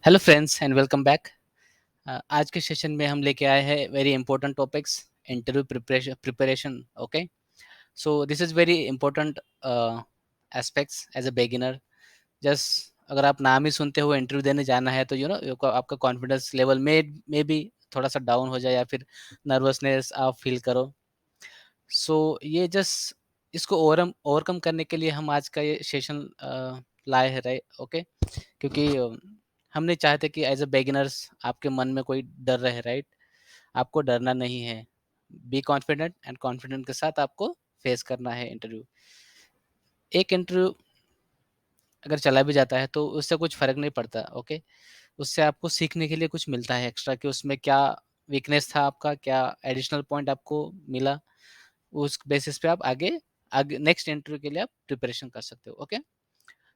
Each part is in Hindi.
Hello friends and welcome back. आज के सेशन में हम लेके आए हैं very important topics interview preparation. Okay, so this is very important aspects as a beginner. Just अगर आप नाम ही सुनते हो इंटरव्यू देने जाना है तो आपका कॉन्फिडेंस लेवल में भी थोड़ा सा डाउन हो जाए या फिर नर्वसनेस आप फील करो। सो ये जस्ट इसको ओवरकम करने के लिए हम आज का ये सेशन लाए हैं, राइट? ओके, क्योंकि हम नहीं चाहते कि एज अ बिगिनर्स आपके मन में कोई डर रहे, राइट? आपको डरना नहीं है। बी कॉन्फिडेंट एंड कॉन्फिडेंट के साथ आपको फेस करना है इंटरव्यू। एक इंटरव्यू अगर चला भी जाता है तो उससे कुछ फ़र्क नहीं पड़ता, ओके? उससे आपको सीखने के लिए कुछ मिलता है एक्स्ट्रा कि उसमें क्या वीकनेस था आपका, क्या एडिशनल पॉइंट आपको मिला। उस बेसिस पे आप आगे आगे नेक्स्ट इंटरव्यू के लिए आप प्रिपरेशन कर सकते हो, okay?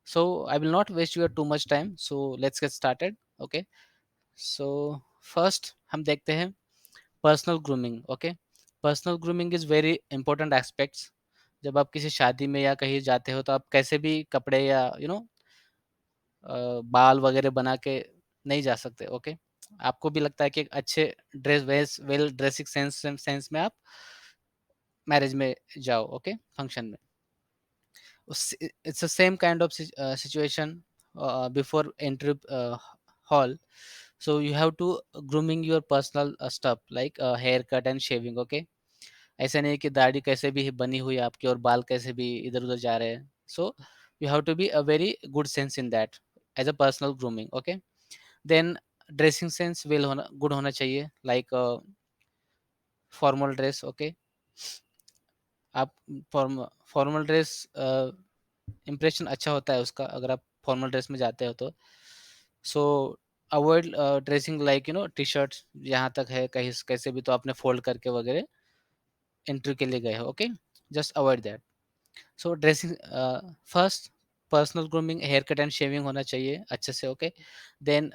So I will not waste your too much time, so let's get started. Okay, so first हम देखते हैं personal grooming. Okay, personal grooming is very important aspects. जब आप किसी शादी में या कहीं जाते हो तो आप कैसे भी कपड़े या बाल वगैरह बना के नहीं जा सकते, ओके? आपको भी लगता है कि एक अच्छे वेल ड्रेसिंग सेंस में आप मैरिज में जाओ, ओके, फंक्शन में। It's the same kind of situation before entry hall. So you have to grooming your personal stuff like haircut and shaving. Okay, ऐसा नहीं कि दाढ़ी कैसे भी बनी हुई है आपकी और बाल कैसे भी इधर उधर जा रहे हैं। So you have to be a very good sense in that as a personal grooming. Okay, then dressing sense well होना गुड होना चाहिए, लाइक फॉर्मल ड्रेस। ओके, आप फॉर्मल ड्रेस इम्प्रेशन अच्छा होता है उसका अगर आप फॉर्मल ड्रेस में जाते हो तो। सो avoid dressing like T shirts, यहाँ तक है कहीं कैसे भी तो आपने फोल्ड करके वगैरह इंटरव्यू के लिए गए हो। Okay, just avoid that. So dressing first, personal grooming, hair cut and shaving होना चाहिए अच्छे से। Okay, then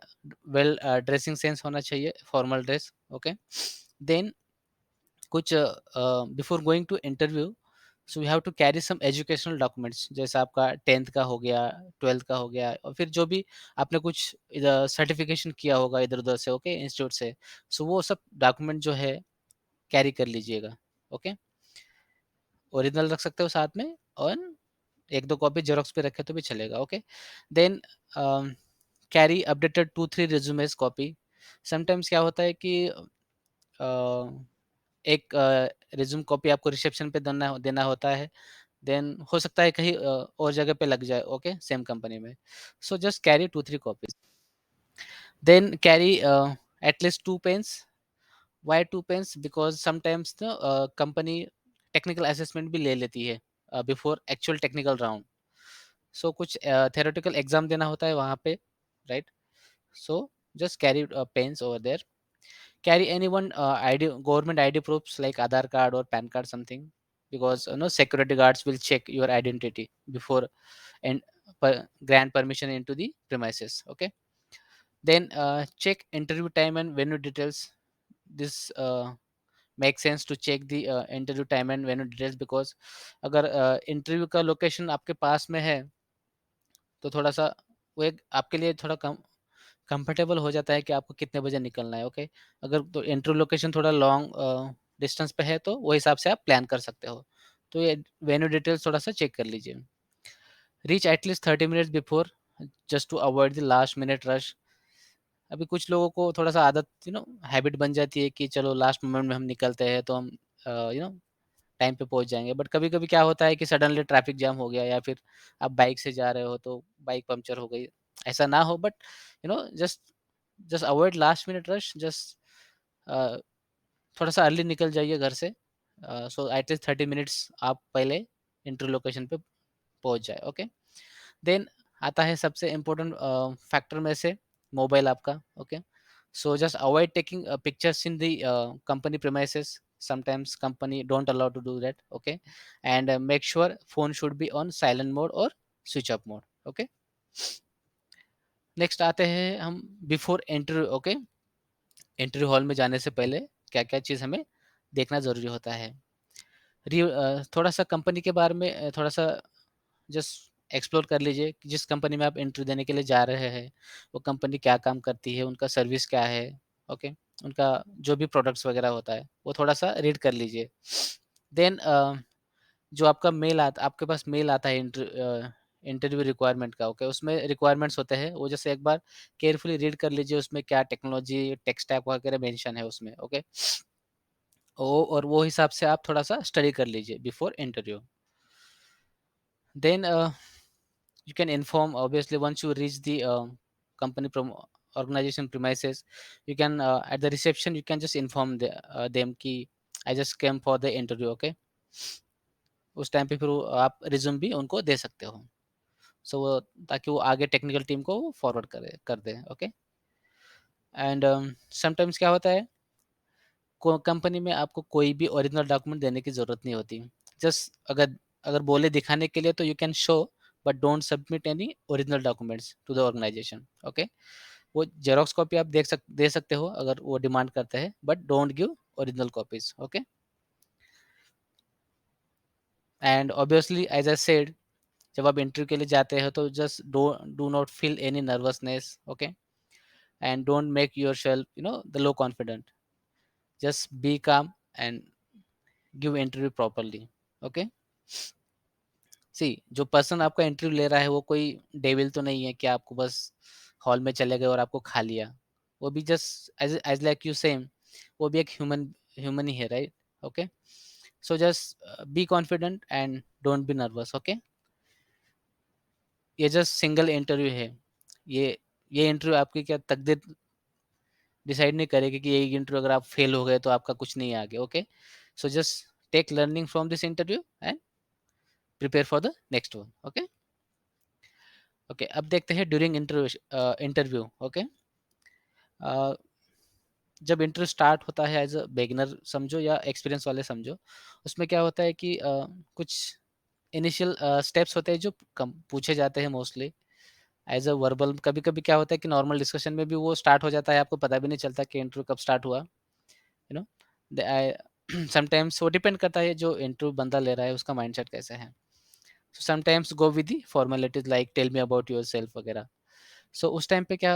well dressing sense होना चाहिए, फॉर्मल ड्रेस। ओके, देन कुछ before going to interview, so you have to carry some educational documents, जैसे आपका 10th का हो गया, 12th का हो गया, और फिर जो भी आपने कुछ इधर सर्टिफिकेशन किया होगा इधर उधर से, ओके, इंस्टीट्यूट से। सो वो सब डॉक्यूमेंट जो है कैरी कर लीजिएगा। ओके, ओरिजिनल रख सकते हो साथ में, और एक दो कॉपी जेरोक्स पे रखे तो भी चलेगा। Okay, then carry updated 2-3 resumes copy. Sometimes क्या होता है कि एक रिज्यूम कॉपी आपको रिसेप्शन पे देना देना होता है, देन हो सकता है कहीं और जगह पे लग जाए, ओके, सेम कंपनी में। So just carry 2-3 copies, then carry at least 2 pens. Why 2 pens? Because sometimes company technical assessment भी ले लेती है before actual technical round. So कुछ theoretical एग्जाम देना होता है वहाँ पे, right? So just carry pens over there. Carry anyone ID, government ID proofs like Aadhaar card or PAN card, something, because security guards will check your identity before and grant permission into the premises. Okay, then check interview time and venue details. This makes sense to check the interview time and venue details, because अगर इंटरव्यू का लोकेशन आपके पास में है तो थोड़ा सा वो एक आपके लिए थोड़ा कम कंफर्टेबल हो जाता है कि आपको कितने बजे निकलना है। ओके, अगर तो इंटरव्यू लोकेशन थोड़ा लॉन्ग डिस्टेंस पे है तो वो हिसाब से आप प्लान कर सकते हो। तो ये वेन्यू डिटेल्स थोड़ा सा चेक कर लीजिए। Reach at least 30 minutes before, just to avoid the last minute rush. अभी कुछ लोगों को थोड़ा सा आदत हैबिट बन जाती है कि चलो लास्ट मोमेंट में हम निकलते हैं तो हम यू नो टाइम पे पहुंच जाएंगे, बट कभी कभी क्या होता है कि सडनली ट्रैफिक जाम हो गया या फिर आप बाइक से जा रहे हो तो बाइक पंक्चर हो गई। ऐसा ना हो, but just just avoid last minute rush. Just थोड़ा सा अर्ली निकल जाइए घर से, सो एटलीस्ट 30 मिनट्स आप पहले इंटरव्यू लोकेशन पे पहुंच जाए। ओके, देन आता है सबसे इम्पोर्टेंट फैक्टर में से, मोबाइल आपका। Okay, so just avoid taking pictures in the company premises. Sometimes company don't allow to do that. Okay, and make sure phone should be on silent mode or switch off mode. Okay, next आते हैं हम before interview. Okay, interview hall में जाने से पहले क्या क्या चीज़ हमें देखना ज़रूरी होता है। थोड़ा सा कंपनी के बारे में थोड़ा सा जस्ट एक्सप्लोर कर लीजिए कि जिस कंपनी में आप इंटरव्यू देने के लिए जा रहे हैं, वो कंपनी क्या काम करती है, उनका सर्विस क्या है, ओके? उनका जो भी प्रोडक्ट्स वगैरह होता है, वो थोड़ा-सा रीड कर लीजिए। देन जो आपका मेल आता आपके पास मेल आता है इंटरव्यू रिक्वायरमेंट का, ओके? उसमें रिक्वायरमेंट्स होते हैं, वो जैसे एक बार केयरफुली रीड कर लीजिए, उसमें क्या टेक्नोलॉजी, टेक स्टैक वगैरह मेंशन है उसमें, ओके? ओ और वो हिसाब से आप थोड़ा-सा स्टडी कर लीजिए before interview. Then you can inform obviously once you reach the company organization premises, you can at the reception you can just inform them कि I just came for the interview, okay? उस टाइम पे फिर वो आप रिज्यूम भी उनको दे सकते हो। सो वो ताकि वो आगे टेक्निकल टीम को फॉरवर्ड कर दें, ओके? एंड समटाइम्स क्या होता है, कंपनी में आपको कोई भी ओरिजिनल डॉक्यूमेंट देने की ज़रूरत नहीं होती। जस्ट अगर अगर बोले दिखाने के लिए तो you can show, but don't submit any original documents to the organisation, okay? वो जेरॉक्स कॉपी आप दे सकते हो अगर वो डिमांड करते हैं, but don't give original copies, okay? And obviously as I said, जब आप इंटरव्यू के लिए जाते हो तो just do not feel any nervousness, okay? And don't make yourself the low confident, just be calm and give interview properly, okay? सी जो पर्सन आपका इंटरव्यू ले रहा है वो कोई डेविल तो नहीं है कि आपको बस हॉल में चले गए और आपको खा लिया। वो भी just as as like you same, वो भी एक ह्यूमन ह्यूमन ही है, right? Okay, so just be confident and don't be nervous, okay? ये जस्ट सिंगल इंटरव्यू है। ये ये इंटरव्यू आपकी क्या तकदीर डिसाइड नहीं करेगी कि ये इंटरव्यू अगर आप फेल हो गए तो आपका कुछ नहीं है आगे, okay? So just take learning from this interview and prepare for the next one, okay? Okay, अब देखते हैं ड्यूरिंग इंटरव्यू, ओके? जब इंटरव्यू स्टार्ट होता है एज अ बिगिनर समझो या एक्सपीरियंस वाले समझो, उसमें क्या होता है कि कुछ इनिशियल स्टेप्स होते हैं जो पूछे जाते हैं मोस्टली एज अ वर्बल। कभी कभी क्या होता है कि नॉर्मल डिस्कशन में भी वो स्टार्ट हो जाता है, आपको पता भी नहीं चलता कि इंटरव्यू कब स्टार्ट हुआ, यू नो? समटाइम्स वो डिपेंड करता है जो इंटरव्यू बंदा ले रहा है उसका माइंडसेट कैसे है। Sometimes go with the formalities like tell me about yourself वगैरह। सो उस टाइम पे क्या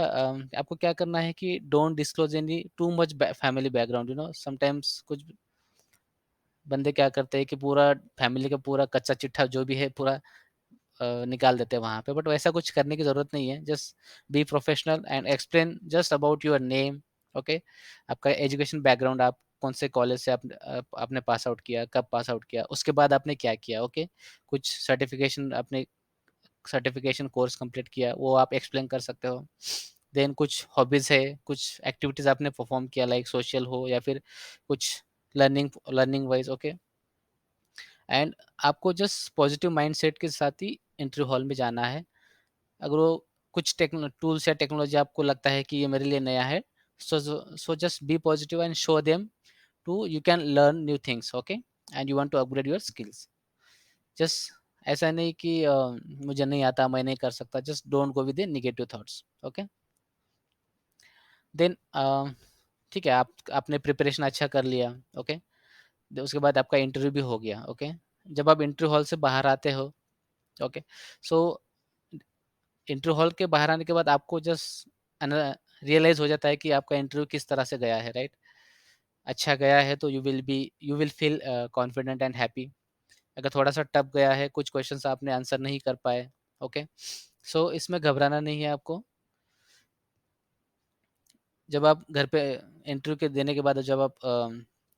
आपको क्या करना है कि don't disclose any too much family background, sometimes कुछ बंदे क्या करते हैं कि पूरा फैमिली का पूरा कच्चा चिट्ठा जो भी है पूरा निकाल देते हैं वहाँ पे, बट वैसा कुछ करने की ज़रूरत नहीं है। Just be professional and explain just about your name, okay? आपका एजुकेशन बैकग्राउंड, आप कौन से कॉलेज से आपने पास आउट किया, कब पास आउट किया, उसके बाद आपने क्या किया, ओके? कुछ सर्टिफिकेशन कोर्स कंप्लीट किया, वो आप एक्सप्लेन कर सकते हो। देन कुछ हॉबीज़ है, कुछ एक्टिविटीज़ आपने परफॉर्म किया लाइक सोशल हो या फिर कुछ लर्निंग वाइज, ओके? एंड आपको जस्ट पॉजिटिव माइंडसेट के साथ ही इंटरव्यू हॉल में जाना है। अगर वो कुछ टूल्स या टेक्नोलॉजी आपको लगता है कि ये मेरे लिए नया है, so just be positive and show them to you can learn new things, okay? And you want to upgrade your skills. Just ऐसा नहीं कि मुझे नहीं आता, मैं नहीं कर सकता। Just don't go with the negative thoughts, okay? Then ठीक है, आप आपने प्रिपरेशन अच्छा कर लिया, ओके? उसके बाद आपका इंटरव्यू भी हो गया, ओके? जब आप इंटरव्यू हॉल से बाहर आते हो, ओके? सो इंटरव्यू हॉल के बाहर आने के बाद आपको जस्ट रियलाइज हो जाता है कि आपका इंटरव्यू किस तरह से गया है, राइट? अच्छा गया है तो you will feel confident and happy. अगर थोड़ा सा टफ गया है, कुछ क्वेश्चंस आपने आंसर नहीं कर पाए, ओके? सो इसमें घबराना नहीं है आपको। जब आप घर पे इंटरव्यू के देने के बाद जब आप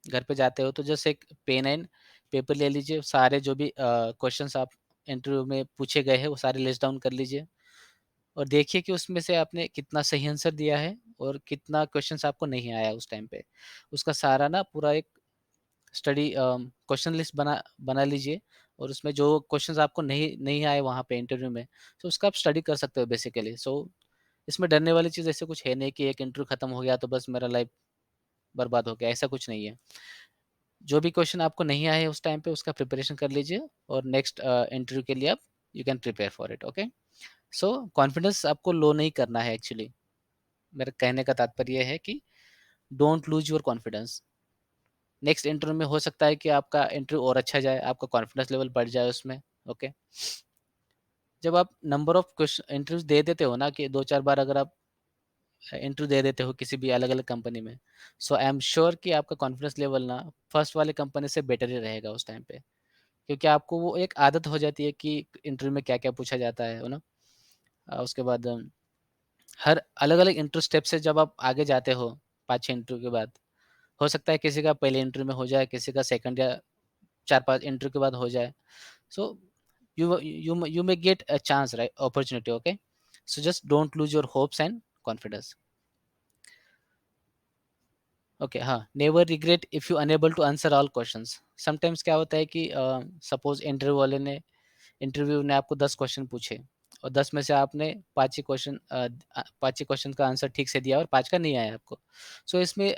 घर पे जाते हो तो जस्ट एक पेन एंड पेपर ले लीजिए, सारे जो भी क्वेश्चंस आप इंटरव्यू में पूछे गए हैं वो सारे लिस्ट डाउन कर लीजिए और देखिए कि उसमें से आपने कितना सही आंसर दिया है और कितना क्वेश्चंस आपको नहीं आया उस टाइम पे। उसका सारा ना पूरा एक स्टडी क्वेश्चन लिस्ट बना लीजिए और उसमें जो क्वेश्चंस आपको नहीं नहीं आए वहाँ पे इंटरव्यू में, तो उसका आप स्टडी कर सकते हो बेसिकली। सो इसमें डरने वाली चीज़ ऐसे कुछ है नहीं कि एक इंटरव्यू खत्म हो गया तो बस मेरा लाइफ बर्बाद हो गया, ऐसा कुछ नहीं है। जो भी क्वेश्चन आपको नहीं आए उस टाइम पे उसका प्रिपरेशन कर लीजिए और नेक्स्ट इंटरव्यू के लिए आप you can prepare for it, okay? So confidence आपको लो नहीं करना है एक्चुअली। मेरा कहने का तात्पर्य ये है कि don't lose your confidence. Next interview में हो सकता है कि आपका इंटरव्यू और अच्छा जाए, आपका कॉन्फिडेंस लेवल बढ़ जाए उसमें, ओके? जब आप नंबर ऑफ इंटरव्यूज़ दे देते हो ना कि 2-4 बार अगर आप इंटरव्यू दे देते हो किसी भी अलग-अलग कंपनी में, सो आई एम श्योर कि आपका कॉन्फिडेंस लेवल ना फर्स्ट वाले कंपनी से बेटर ही रहेगा उस टाइम पे। क्योंकि आपको वो एक आदत हो जाती है कि इंटरव्यू में क्या-क्या पूछा जाता है ना? उसके बाद हर अलग-अलग इंटरव्यू स्टेप से जब आप आगे जाते हो 5-6 इंटरव्यू के बाद, हो सकता है किसी का पहले इंटरव्यू में हो जाए, किसी का सेकंड या 4-5 इंटरव्यू के बाद हो जाए। सो you may get a chance, right? Opportunity, okay? So just don't lose your hopes and confidence. Okay हाँ, never regret if you unable to answer all questions. Sometimes क्या होता है कि सपोज इंटरव्यू ने आपको 10 क्वेश्चन पूछे और 10 में से आपने 5 ही क्वेश्चन 5 ही क्वेश्चन का आंसर ठीक से दिया और 5 का नहीं आया आपको। सो इसमें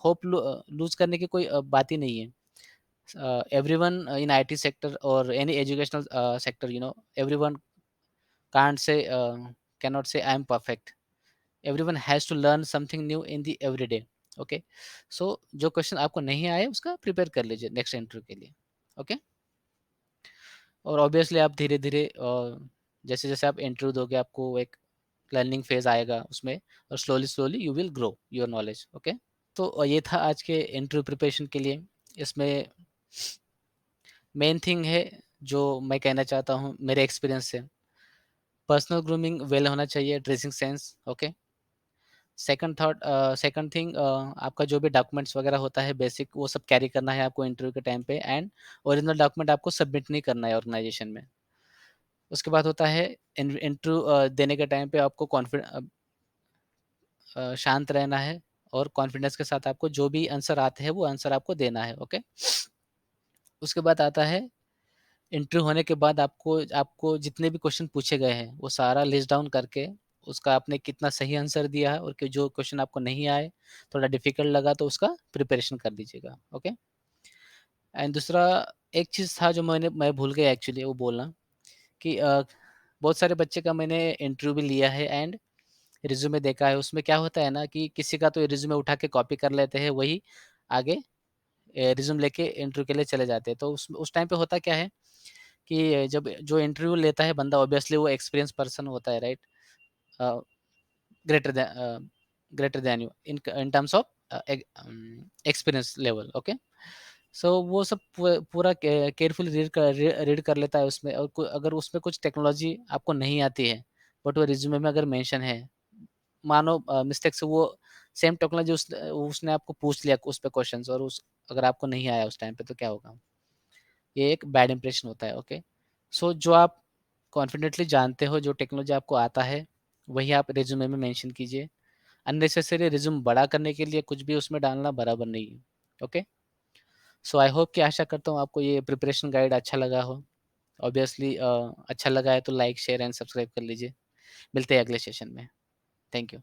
होप लूज़ करने की कोई बात ही नहीं है। एवरीवन इन आईटी सेक्टर और any educational sector, everyone can't say cannot say I am perfect. Everyone has to learn something new in the everyday. Okay, so जो क्वेश्चन आपको नहीं आए उसका प्रिपेयर कर लीजिए नेक्स्ट इंटरव्यू के लिए। ओके, और ऑब्वियसली आप धीरे धीरे जैसे जैसे आप इंटरव्यू दोगे आपको एक लर्निंग फेज आएगा उसमें, और slowly slowly you will grow your knowledge. Okay, तो ये था आज के इंटरव्यू प्रिपरेशन के लिए। इसमें मेन थिंग है जो मैं कहना चाहता हूँ मेरे एक्सपीरियंस से, पर्सनल ग्रूमिंग वेल होना चाहिए, dressing sense. Okay, second thing, आपका जो भी डॉक्यूमेंट्स वगैरह होता है बेसिक, वो सब कैरी करना है आपको इंटरव्यू के टाइम पे, एंड ओरिजिनल डॉक्यूमेंट आपको सबमिट नहीं करना है ऑर्गेनाइजेशन में। उसके बाद होता है इंटरव्यू देने के टाइम पे आपको शांत रहना है, और कॉन्फिडेंस के साथ आपको जो भी आंसर आते हैं वो आंसर आपको देना है। ओके, उसके बाद आता है इंटरव्यू होने के बाद आपको आपको जितने भी क्वेश्चन पूछे गए हैं वो सारा लिस्ट डाउन करके उसका आपने कितना सही आंसर दिया है, और कि जो क्वेश्चन आपको नहीं आए, थोड़ा डिफिकल्ट लगा, तो उसका प्रिपरेशन कर लीजिएगा। ओके, एंड दूसरा एक चीज़ था जो मैं भूल गया एक्चुअली वो बोलना, कि बहुत सारे बच्चे का मैंने इंटरव्यू भी लिया है एंड रिज्यूमे देखा है। उसमें क्या होता है ना कि किसी का तो रिज्यूमे उठा के कॉपी कर लेते हैं, वही आगे रिज्यूम लेके इंटरव्यू के लिए चले जाते हैं। तो उस टाइम पे होता क्या है कि जब जो इंटरव्यू लेता है बंदा, ऑब्वियसली वो एक्सपीरियंस पर्सन होता है, right? Greater than greater than you in terms of experience level. Okay, so वो सब पूरा केयरफुली रीड कर लेता है उसमें, और अगर उसमें कुछ टेक्नोलॉजी आपको नहीं आती है बट वो रिज्यूमे में अगर मेंशन है, मानो मिस्टेक से वो सेम टेक्नोलॉजी उसने आपको पूछ लिया उस पे क्वेश्चंस, और उस अगर आपको नहीं आया उस टाइम पे, तो क्या होगा? ये एक बैड इंप्रेशन होता है। ओके, सो जो आप कॉन्फिडेंटली जानते हो, जो टेक्नोलॉजी आपको आता है, वही आप रिज्यूमे में मेंशन कीजिए। अननेसेसरी रिज्यूम बड़ा करने के लिए कुछ भी उसमें डालना बराबर नहीं है। ओके, सो आई होप कि आशा करता हूँ आपको ये प्रिपरेशन गाइड अच्छा लगा हो। ऑब्वियसली अच्छा लगा है तो लाइक शेयर एंड सब्सक्राइब कर लीजिए। मिलते हैं अगले सेशन में। Thank you.